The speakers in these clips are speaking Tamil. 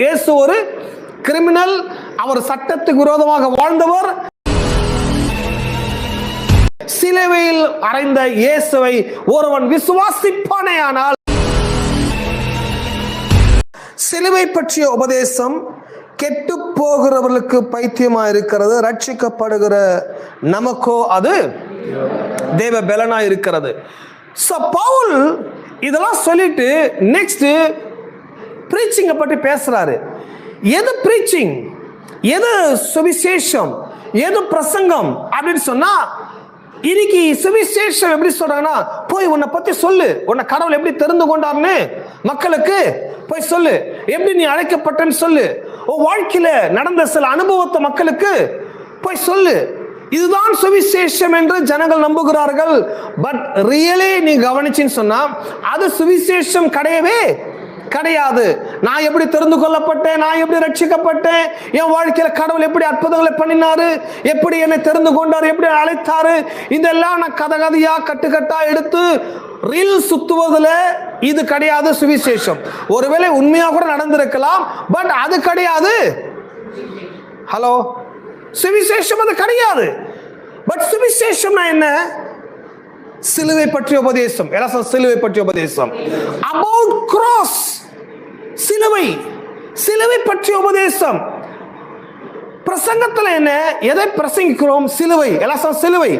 இயேசு ஒரு கிரிமினல், அவர் சட்டத்துக்கு விரோதமாக வாழ்ந்தவர். சிலுவையில் அறைந்த இயேசுவை ஒருவன் விசுவாசிப்பானேயானால், சிலுவை பற்றிய உபதேசம் கெட்டு போகிறவர்களுக்கு பைத்தியமா இருக்கிறது, ரட்சிக்கப்படுகிற நமக்கோ அது தேவ பலனா இருக்கிறது. பவுல் இதெல்லாம் சொல்லிட்டு நெக்ஸ்ட் பிரீச்சிங்கை பற்றி பேசுறாரு. எது பிரீச்சிங், எது சுவிசேஷம், எது பிரசங்கம் அப்படின்னு சொன்னா, இன்னைக்கு சுவிசேஷம் எப்படி சொல்றாங்கன்னா, போய் உன்னை பத்தி சொல்லு, உன்னை கடவுள் எப்படி தெரிந்து கொண்டார்னு மக்களுக்கு போய் சொல்லு, எப்படி நீ அழைக்கப்பட்டன்னு சொல்லு, உன் வாழ்க்கையில நடந்த சில அனுபவத்தை மக்களுக்கு போய் சொல்லு. இதுதான் சுவிசேஷம் என்று ஜனங்கள் நம்புகிறார்கள். பட் ரியலி நீ கவனிச்சின்னு சொன்னா அது சுவிசேஷம் கிடையவே கிடையாது. நான் எப்படி தெரிந்து கொள்ளப்பட்டேன், நான் எப்படி ரட்சிக்கப்பட்டேன், என் வாழ்க்கையில கடவுள் எப்படி அற்புதங்களை பண்ணினாரு, எப்படி என்னை தெரிந்து கொண்டார், எப்படி அழைத்தாரு, இதெல்லாம் நான் கதையா கட்டுக்கட்டா எடுத்து ரீல் சுத்துவதுல இது கிடையாது சுவிசேஷம். ஒருவேளை உண்மையா கூட நடந்திருக்கலாம், பட் அது கிடையாது. ஹலோ, சுவிசேஷம் அது கிடையாது. பட் சுவிசேஷம்னா என்ன? சிலுவை பற்றிய உபதேசம். சிலுவை பற்றிய உபதேசம், அபவுட் கிராஸ், சிலுவை, சிலுவை பற்றிய உபதேசம். பிரசங்கத்தில் என்ன, எதை பிரசங்கிக்கிறோம்? சிலுவை. சிலுவை.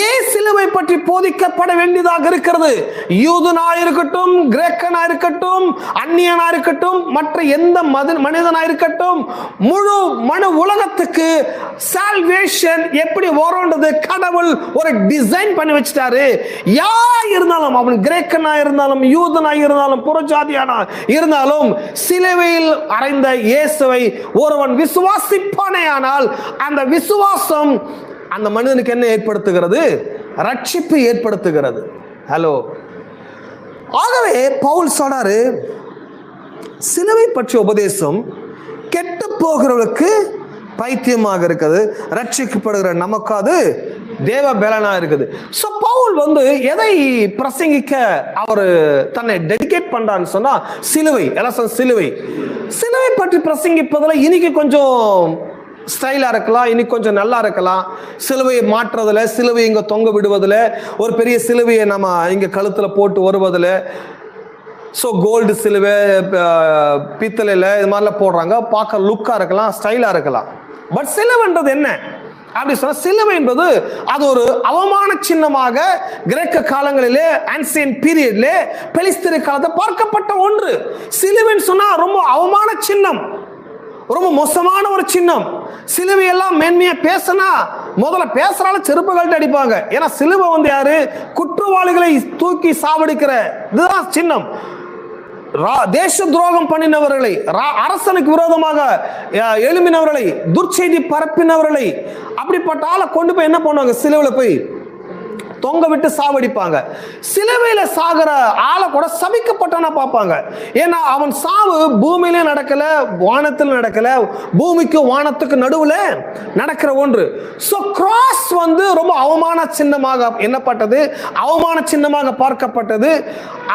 ஏன் சிலுவை பற்றி போதிக்கப்பட வேண்டியதாக இருக்கிறது? யூதனா இருக்கட்டும், கிரேக்கனா இருக்கட்டும், அந்நியனா இருக்கட்டும், மற்ற எந்த மனிதனா இருக்கட்டும், முழு மனு உலகத்துக்கு சால்வேஷன் எப்படி வரும்ன்றது கடவுள் ஒரு டிசைன் பண்ணி வச்சிட்டாரு. யார் இருந்தாலும், அவன் கிரேக்கனா இருந்தாலும், யூதனா இருந்தாலும், புறஜாதியானா இருந்தாலும், சிலுவையில் அறைந்த இயேசுவை ஒருவன் விசுவாசிப்பானேயானால் அந்த விசுவாசம் அந்த மனிதனுக்கு என்ன ஏற்படுத்துகிறது? ரட்சிப்பு ஏற்படுத்துகிறது. ஹலோ, ஆகவே பவுல் சொன்னாரு, சிலுவை பற்றிய உபதேசம் கெட்டு போகிறவர்களுக்கு பைத்தியமாக இருக்குது, ரட்சிக்கப்படுகிற நமக்கு அது தேவ பலனா இருக்குது. சோ பவுல் எதை பிரசங்கிக்க அவர் தன்னை டெடிகேட் பண்றான்னு சொன்னா சிலுவை. சிலுவை, சிலுவை பற்றி பிரசங்கிப்பதில் இன்னைக்கு கொஞ்சம் ஸ்டைலா இருக்கலாம், இன்னைக்கு கொஞ்சம் நல்லா இருக்கலாம். சிலுவையை மாற்றுறதுல, சிலுவை இங்க தொங்க விடுவதில், ஒரு பெரிய சிலுவையை நம்ம இங்க கழுத்துல போட்டு வருவதில், ஸோ கோல்டு சிலுவை, பித்தளையில் இது மாதிரிலாம் போடுறாங்க. பார்க்க லுக்கா இருக்கலாம், ஸ்டைலா இருக்கலாம். பட் சிலுவைன்றது என்ன அப்படி சொன்னா, சிலுவை என்பது அது ஒரு அவமான சின்னமாக கிரேக்க காலங்களிலே, ஆன்சியன் பீரியட்ல, பெலிஸ்தீன காலத்தை பார்க்கப்பட்ட ஒன்று. சிலுவைன்னு சொன்னா ரொம்ப அவமான சின்னம், ரொம்ப மோசமான ஒரு சின்னம். சிலுவையெல்லாம் மேன்மையா பேசினா முதல்ல பேசுறால செருப்புகள்ட்ட அடிப்பாங்க. ஏன்னா சிலுவை யாரு? குற்றவாளிகளை தூக்கி சாவடிக்கிற இதுதான் சின்னம். தேச துரோகம் பண்ணினவர்களை, அரசனுக்கு விரோதமாக எழுப்பினவர்களை, துர்ச்செய்தி பரப்பினவர்களை, அப்படிப்பட்ட ஆளை கொண்டு போய் என்ன பண்ணுவாங்க? சிலுவையில போய் தொங்க விட்டு சாவடிப்பாங்க. சிலுவையில சாகிற ஆளை கூட சபிக்கப்பட்டவனா பார்ப்பாங்க. ஏன்னா அவன் சாவு பூமியிலே நடக்கல, வானத்தில் நடக்கல, பூமிக்கு வானத்துக்கு நடுவுல நடக்கிற ஒன்று. சோ கிராஸ் ரொம்ப அவமான சின்னமாக எண்ணப்பட்டது, அவமான சின்னமாக பார்க்கப்பட்டது.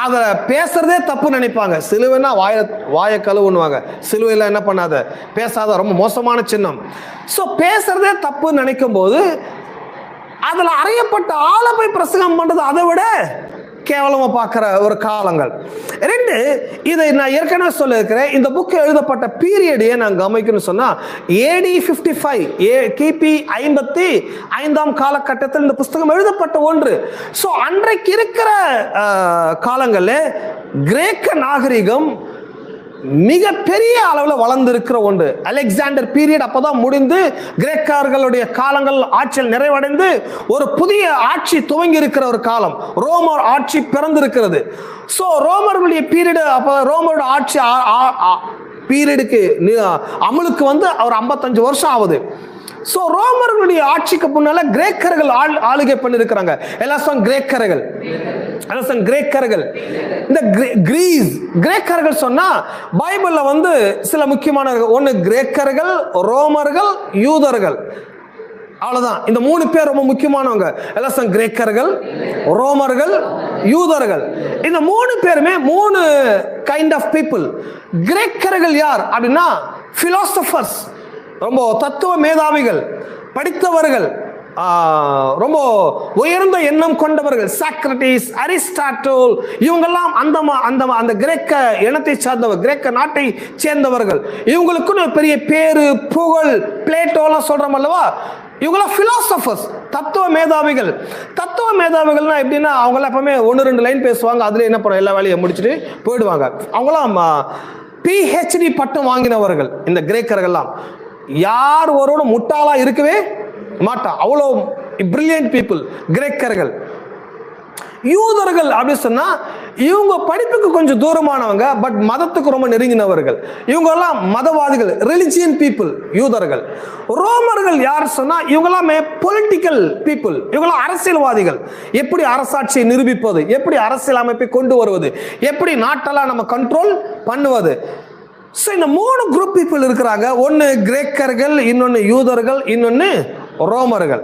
அதை பேசுறதே தப்பு நினைப்பாங்க. சிலுவைனா வாய கழுவுன்னுவாங்க. சிலுவையில என்ன பண்ணாத, பேசாத, ரொம்ப மோசமான சின்னம். சோ பேசுறதே தப்பு நினைக்கும் போது அதுல அறையப்பட்ட ஆளை போய் பிரசங்கம் பண்றது அதை விட கேவலமா பார்க்கிற ஒரு காலங்கள். ரெண்டு, இதை நான் ஏற்கனவே சொல்லியிருக்கிறேன், இந்த புக் எழுதப்பட்ட பீரியடையே நான் கவனிக்கணும்னு சொன்னா AD 55, கிபி 55 காலகட்டத்தில் இந்த புஸ்தகம் எழுதப்பட்ட ஒன்று. ஸோ அன்றைக்கு இருக்கிற காலங்களில் கிரேக்க நாகரிகம் மிக பெரிய அளவில் வளர்ந்திருக்கிற ஒன்று. அலெக்சாண்டர் பீரியட் அப்பதான் முடிந்து கிரேக்கர்களுடைய காலங்கள் ஆட்சியில் நிறைவடைந்து ஒரு புதிய ஆட்சி துவங்கி இருக்கிற ஒரு காலம். ரோமர் ஆட்சி பிறந்திருக்கிறது. சோ ரோமர்களுடைய பீரியட், அப்ப ரோமரோட ஆட்சி பீரியடுக்கு அமலுக்கு அவர் 55 வருஷம் ஆகுது. சோ ரோமர்களுடைய ஆட்சிக்கு முன்னால கிரேக்கர்கள் ஆளுகை பண்ணிருக்கிறாங்க. எல்லாம் கிரேக்கர்கள், கிரேக்கர்கள். இந்த கிரேக்கர்கள் சொன்னா பைபிள்ல சில முக்கியமான ஒன்னு கிரேக்கர்கள், ரோமர்கள், யூதர்கள். அவ்வளவுதான். இந்த 3 பேர் ரொம்ப முக்கியமானவங்க. எல்லாம் கிரேக்கர்கள், ரோமர்கள், யூதர்கள். இந்த 3 பேருமே 3 கைண்ட் ஆஃப் பீப்புள். கிரேக்கர்கள் யார் அப்படின்னா பிலாசபர்ஸ், ரொம்ப தத்துவ மேதாவிகள், படித்தவர்கள், ரொம்ப உயர்ந்த எண்ணம் கொண்டவர்கள். சாக்ரட்டிஸ், அரிஸ்டாட்டில், இவங்கெல்லாம் அந்த கிரேக்க இனத்தை சார்ந்தவர், கிரேக்க நாட்டை சேர்ந்தவர்கள். இவங்களுக்குன்னு பெரிய பேரு புகழ், பிளேட்டோலாம் சொல்றோம் அல்லவா, இவங்களாம் பிலாசபர்ஸ், தத்துவ மேதாவிகள். தத்துவ மேதாவிகள்னா எப்படின்னா அவங்களாம் எப்பவுமே 1-2 லைன் பேசுவாங்க, அதுல என்ன பண்ணும் எல்லா வேலையை முடிச்சுட்டு போயிடுவாங்க. அவங்களாம் PhD பட்டம் வாங்கினவர்கள். இந்த கிரேக்கர்கள்லாம் யார் ஒருவன முட்டாளா இருக்கவே மாட்டா, அவ்வளோ பிரில்லியன்ட் பீப்புள் கிரேக்கர்கள். யூதர்கள் அப்படின்னு சொன்னா இவங்க படிப்புக்கு கொஞ்சம் தூரமானவங்க, பட் மதத்துக்கு ரொம்ப நெருங்கினவர்கள். இவங்க எல்லாம் மதவாதிகள், ரிலிஜியன் பீப்புள் யூதர்கள். ரோமர்கள் யார் சொன்னா இவங்க எல்லாமே பொலிட்டிக்கல் பீப்புள், இவங்களாம் அரசியல்வாதிகள். எப்படி அரசாட்சியை நிரூபிப்பது, எப்படி அரசியல் அமைப்பை கொண்டு வருவது, எப்படி நாட்டெல்லாம் நம்ம கண்ட்ரோல் பண்ணுவது. ஸோ இந்த 3 குரூப் பீப்புள் இருக்கிறாங்க. ஒன்று கிரேக்கர்கள், இன்னொன்று யூதர்கள், இன்னொன்று ரோமர்கள்.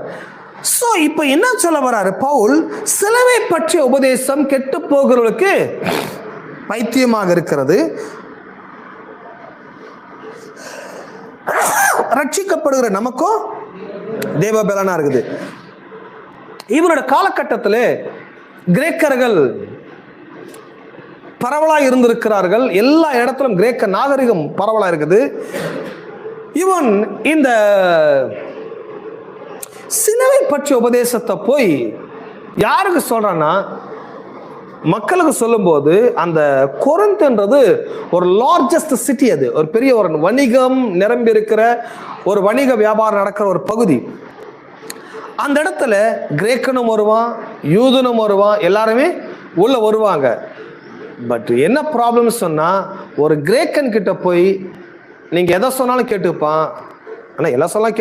சோ இப்ப என்ன சொல்ல வராரு பவுல், சிலுவை பற்றிய உபதேசம் கெட்டு போகிறவர்களுக்கு பைத்தியமாக இருக்கிறது, ரட்சிக்கப்படுகிற நமக்கும் தேவபலனா இருக்குது. இவரோட காலகட்டத்தில் கிரேக்கர்கள் பரவலா இருந்திருக்கிறார்கள். எல்லா இடத்திலும் கிரேக்க நாகரிகம் பரவலா இருக்குது. இவன் இந்த சிலுவை பற்றிய உபதேசத்தை போய் யாருக்கு சொல்றான்னா மக்களுக்கு சொல்லும்போது, அந்த கொரிந்துன்றது ஒரு லார்ஜஸ்ட் சிட்டி, அது ஒரு பெரிய ஒரு வணிகம் நிரம்பி இருக்கிற ஒரு வணிக வியாபாரம் நடக்கிற ஒரு பகுதி. அந்த இடத்துல கிரேக்கனும் வருவான், யூதனும் வருவான், எல்லாருமே உள்ள வருவாங்க. பட் என்ன ப்ராப்ளம் சொன்னா, ஒரு கிரேக்கன் கிட்ட போய் நீங்க எதை சொன்னாலும் கேட்டுப்பான். ஆனால் எல்லாம் சொல்லலாம்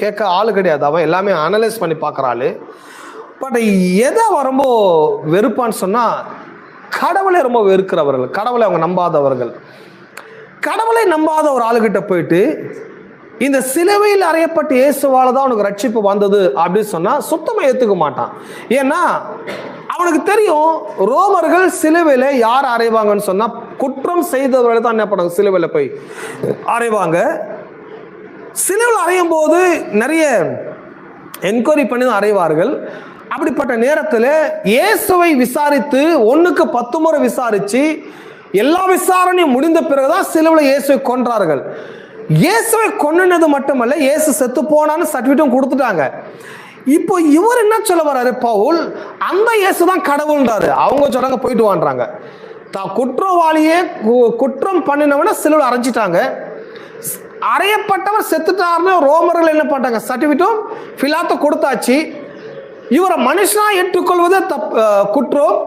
கேட்க ஆள் கிடையாது, அவன் எல்லாமே அனலைஸ் பண்ணி பார்க்குற ஆள். பட் எதை ரொம்ப வெறுப்பான்னு சொன்னால், கடவுளை ரொம்ப வெறுக்கிறவர்கள், கடவுளை அவங்க நம்பாதவர்கள். கடவுளை நம்பாத ஒரு ஆளுகிட்ட போயிட்டு இந்த சிலுவையில் அறையப்பட்ட இயேசுவால தான் உனக்கு ரட்சிப்பு வந்தது அப்படின்னு சொன்னால் சுத்தமாக ஏற்றுக்க மாட்டான். ஏன்னா அவனுக்கு தெரியும் ரோமர்கள் சிலுவையில் யார் அறைவாங்கன்னு சொன்னால் குற்றம் செய்தவர்களை தான் என்ன பண்ணுவாங்க, சிலுவையில் போய் அறைவாங்க. சிலுவையில் அறையும் போது நிறைய என்கொயரி பண்ணி தான் அறைவார்கள். அப்படிப்பட்ட நேரத்தில் இயேசுவை விசாரித்து 1க்கு 10 முறை விசாரித்து எல்லா விசாரணையும் முடிந்த பிறகுதான் சிலுவையில் இயேசுவை கொன்றார்கள். இயேசுவை கொன்னது மட்டுமல்ல, இயேசு செத்து போனான்னு சர்டிஃபிகேட்டும் கொடுத்துட்டாங்க. இப்போ இவர் என்ன சொல்ல வர்றாரு பவுல், அந்த இயேசு தான் கடவுள்ன்றாரு. அவங்க சொல்றாங்க போயிட்டு வான்றாங்க. குற்றவாளியே குற்றம் பண்ணினவன சிலுவையில் அரைஞ்சிட்டாங்க. அறையப்பட்டவர் செத்துட்டாருன்னு ரோமர்கள் என்ன பண்ணாங்க, சர்டிஃபிகேட்டும் பிலாத்து கொடுத்தாச்சு. இவரை மனுஷனா ஏற்றுக்கொள்வது குற்றம்.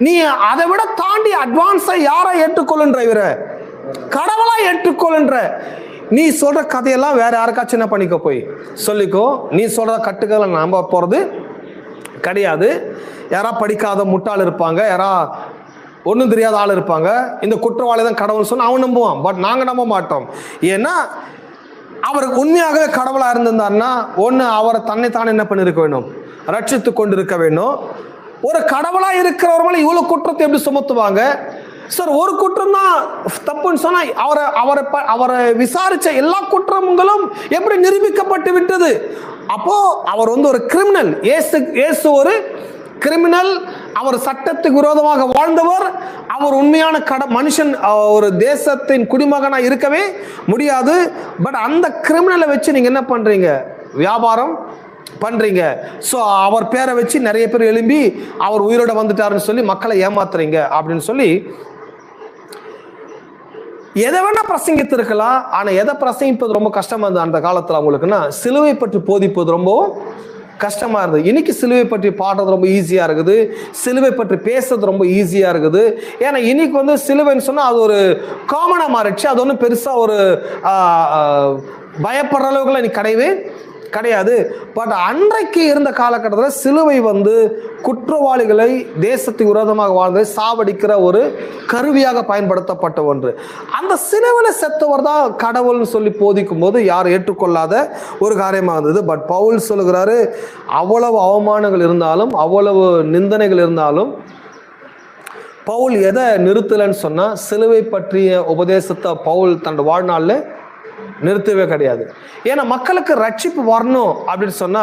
நீ அதை விட தாண்டி அட்வான்ஸா யாரை ஏற்றுக்கொள்ளுன்ற, இவரை கடவுளா ஏற்றுக்கொள்ளுன்ற. நீ சொல்ற கதையெல்லாம் வேற யாருக்காச்சும் என்ன பண்ணிக்கோ, போய் சொல்லிக்கோ. நீ சொல்ற கட்டுக்களை நம்ப போறது கிடையாது. யாரா படிக்காத முட்டாள் இருப்பாங்க, யாரா ஒன்றும் தெரியாத ஆள் இருப்பாங்க. இந்த குற்றவாளி தான் கடவுள் சொன்ன அவன் நம்புவான். பட் நாங்கள் நம்ப மாட்டோம். ஏன்னா அவருக்கு உண்மையாகவே கடவுளாக இருந்திருந்தாருன்னா ஒன்று அவரை தன்னைத்தானே என்ன பண்ணிருக்க வேணும், ரட்சித்து கொண்டு இருக்க வேண்டும். ஒரு கடவுளாக இருக்கிறவர்கள இவ்வளோ குற்றத்தை எப்படி சுமத்துவாங்க சார்? ஒரு குற்றம் தான் தப்புன்னு சொன்னா அவரை விசாரிச்ச எல்லா குற்றங்களும் எப்படி நிரூபிக்கப்பட்டு விட்டது? அப்போ அவர் ஒரு கிரிமினல். இயேசு ஒரு கிரிமினல். அவர் சட்டத்துக்கு விரோதமாக வாழ்ந்தவர். அவர் உண்மையான மனுஷன், ஒரு தேசத்தின் குடிமகனா இருக்கவே முடியாது. பட் அந்த கிரிமினலை வச்சு நீங்க என்ன பண்றீங்க, வியாபாரம் பண்றீங்க. ஸோ அவர் பேரை வச்சு நிறைய பேர் எழும்பி அவர் உயிரோட வந்துட்டாருன்னு சொல்லி மக்களை ஏமாத்துறீங்க அப்படின்னு சொல்லி எதை வேணா பிரசங்கித்திருக்கலாம். ஆனால் எதை பிரசங்கிப்பது ரொம்ப கஷ்டமா இருந்தது அந்த காலத்தில் அவங்களுக்குன்னா, சிலுவை பற்றி போதிப்பது ரொம்ப கஷ்டமா இருந்தது. இன்னைக்கு சிலுவை பற்றி பாடுறது ரொம்ப ஈஸியா இருக்குது, சிலுவை பற்றி பேசுறது ரொம்ப ஈஸியா இருக்குது. ஏன்னா இன்னைக்கு சிலுவைன்னு சொன்னா அது ஒரு காமனா மாறிடுச்சு. அது ஒன்றும் பெருசா ஒரு பயப்படுற அளவுக்குலாம் இன்னைக்கு கிடையவே கிடையாது. பட் அன்றைக்கு இருந்த காலகட்டத்தில் சிலுவை குற்றவாளிகளை, தேசத்துக்கு விரோதமாக வாழ்ந்ததை சாவடிக்கிற ஒரு கருவியாக பயன்படுத்தப்பட்ட ஒன்று. அந்த சிலுவையில் செத்தவர் தான் கடவுள்னு சொல்லி போதிக்கும் போது யாரும் ஏற்றுக்கொள்ளாத ஒரு காரியமாக இருந்தது. பட் பவுல் சொல்லுகிறாரு, அவ்வளவு அவமானங்கள் இருந்தாலும், அவ்வளவு நிந்தனைகள் இருந்தாலும் பவுல் எதை நிறுத்தலைன்னு சொன்னா, சிலுவை பற்றிய உபதேசத்தை பவுல் தன் வாழ்நாளில் நிறுத்தவே கிடையாது. ஏன்னா மக்களுக்கு ரட்சிப்பு வரணும் அப்படின்னு சொன்னா,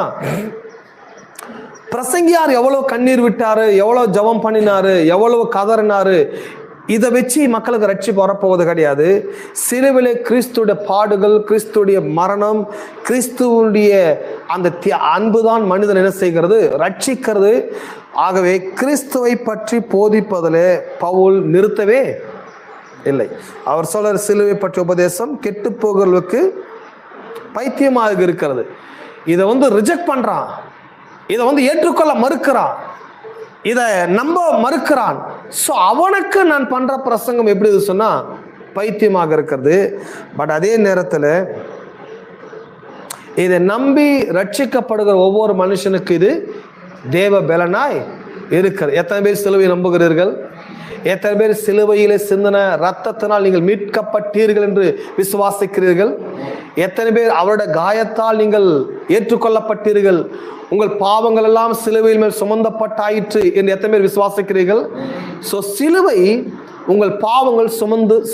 பிரசங்கியார் எவ்வளவு கண்ணீர் விட்டாரு, எவ்வளவு ஜெபம் பண்ணினாரு, எவ்வளவு கதறினாரு, இதை வச்சு மக்களுக்கு ரட்சிப்பு வரப்போவது கிடையாது. சிலுவிலே கிறிஸ்துடைய பாடுகள், கிறிஸ்துடைய மரணம், கிறிஸ்துவுடைய அந்த அன்புதான் மனிதன் என்ன செய்கிறது, ரட்சிக்கிறது. ஆகவே கிறிஸ்துவை பற்றி போதிப்பதில் பவுல் நிறுத்தவே இல்லை. அவர் சொல்ற சிலுவை பற்றிய உபதேசம் கெட்டு போகிறவர்களுக்கு பைத்தியமாக இருக்கிறது. இதை ரிஜெக்ட் பண்றான், இதை ஏற்றுக்கொள்ள மறுக்கிறான், இதை நம்ப மறுக்கிறான். ஸோ அவனுக்கு நான் பண்ற பிரசங்கம் எப்படி சொன்னா பைத்தியமாக இருக்கிறது. பட் அதே நேரத்தில் இதை நம்பி ரட்சிக்கப்படுகிற ஒவ்வொரு மனுஷனுக்கு இது தேவ பலனாய் இருக்கிறது. எத்தனை பேர் சிலுவை நம்புகிறீர்கள்? எத்தனை பேர் சிலுவையிலே சிந்தின ரத்தத்தினால் நீங்கள் மீட்கப்பட்டீர்கள் என்று விசுவாசிக்கிறீர்கள்? எத்தனை பேர் அவருடைய காயத்தால் நீங்கள் ஏற்றுக்கொள்ளப்பட்டீர்கள், உங்கள் பாவங்கள் எல்லாம் சிலுவையில் மேல் சுமந்தப்பட்டாயிற்று என்று எத்தனை பேர் விசுவாசிக்கிறீர்கள்? ஸோ சிலுவை உங்கள் பாவங்கள்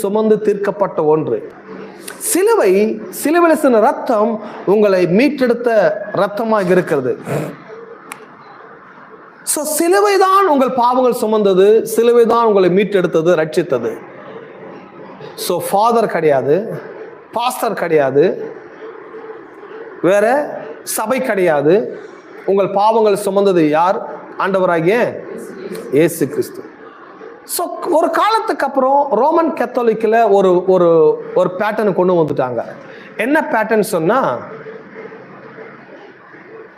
சுமந்து தீர்க்கப்பட்ட ஒன்று. சிலுவையில் சின்ன ரத்தம் உங்களை மீட்டெடுத்த ரத்தமாக இருக்கிறது. ஸோ சிலுவை தான் உங்கள் பாவங்கள் சுமந்தது, சிலுவை தான் உங்களை மீட்டெடுத்தது, ரட்சித்தது. ஸோ ஃபாதர் கிடையாது, பாஸ்டர் கிடையாது, வேற சபை கிடையாது. உங்கள் பாவங்கள் சுமந்தது யார்? ஆண்டவராகிய இயேசு கிறிஸ்து. ஸோ ஒரு காலத்துக்கு அப்புறம் ரோமன் கத்தோலிக்கில் ஒரு ஒரு ஒரு பேட்டர்ன் கொண்டு வந்துட்டாங்க. என்ன பேட்டர்ன் சொன்னா,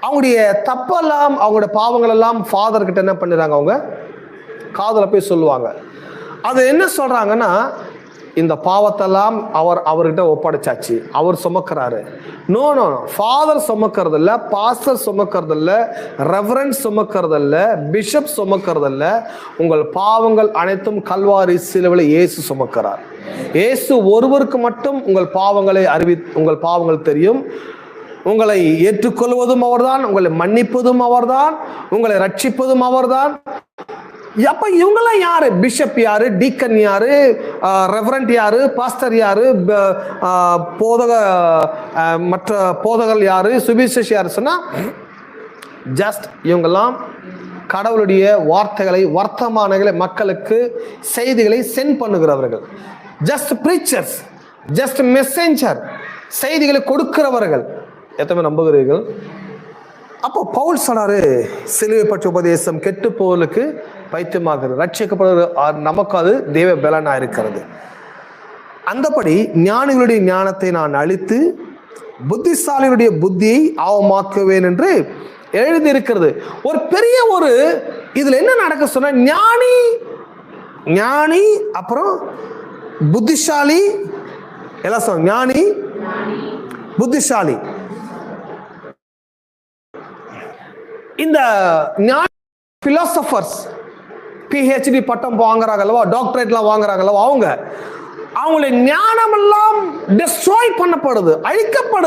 அவங்களுடைய தப்பெல்லாம், அவங்களுடைய பாவங்கள் எல்லாம் ஃபாதர் கிட்ட என்ன பண்ணிடுறாங்க, அவங்க காதல போய் சொல்லுவாங்க. அது என்ன சொல்றாங்கன்னா, இந்த பாவத்தெல்லாம் அவர்கிட்ட ஒப்படைச்சாச்சு, அவர் சுமக்கிறாரு. நோ, ஃபாதர் சுமக்கிறது இல்லை, பாஸ்டர் சுமக்கிறது இல்லை, ரெவரண்ட் சுமக்கிறது இல்லை, பிஷப் சுமக்கிறது இல்லை. உங்கள் பாவங்கள் அனைத்தும் கல்வாரி சிலுவையில் இயேசு சுமக்கிறார். இயேசு ஒருவருக்கு மட்டும் உங்கள் பாவங்களை உங்கள் பாவங்கள் தெரியும். உங்களை ஏற்றுக்கொள்வதும் அவர்தான், உங்களை மன்னிப்பதும் அவர்தான், உங்களை ரட்சிப்பதும் அவர்தான். அப்ப இவங்கெல்லாம் யாரு? பிஷப் யாரு, டீக்கன் யாரு, ரெவரண்ட் யாரு, பாஸ்டர் யாரு, மற்ற போதகர் யாரு, சுவிசேஷ யாரு சொன்னா, ஜஸ்ட் இவங்கெல்லாம் கடவுளுடைய வார்த்தைகளை, வர்த்தமானங்களை, மக்களுக்கு செய்திகளை சென்ட் பண்ணுகிறவர்கள். ஜஸ்ட் பிரீச்சர்ஸ், ஜஸ்ட் மெசேஞ்சர், செய்திகளை கொடுக்கிறவர்கள். எத்தனை நம்புகிறீர்கள்? அப்போ பவுல் சொன்னாரு, சிலுவை பற்றி உபதேசம் கெட்டு போவர்களுக்கு பைத்தியமாகிறது, ரட்சிக்கப்படுகிற நமக்கு அது தேவ பலனா இருக்கிறது. அந்தபடி ஞானிகளுடைய ஞானத்தை நான் அழித்து புத்திசாலிகளுடைய புத்தியை அவமாக்குவேன் என்று எழுதியிருக்கிறது. ஒரு பெரிய ஒரு இதுல என்ன நடக்க சொன்ன, ஞானி அப்புறம் புத்திசாலி எல்லாம் சொன்ன, ஞானி புத்திசாலி. இந்த பிலாசபர்ஸ் PhD பட்டம் வாங்குறாங்கல்லவா, டாக்டரேட்லாம் வாங்குறாங்கல்லவா, அவங்களுடைய ஞானம் எல்லாம் டெஸ்ட்ராய் பண்ணப்படுது, அழிக்கப்படுது.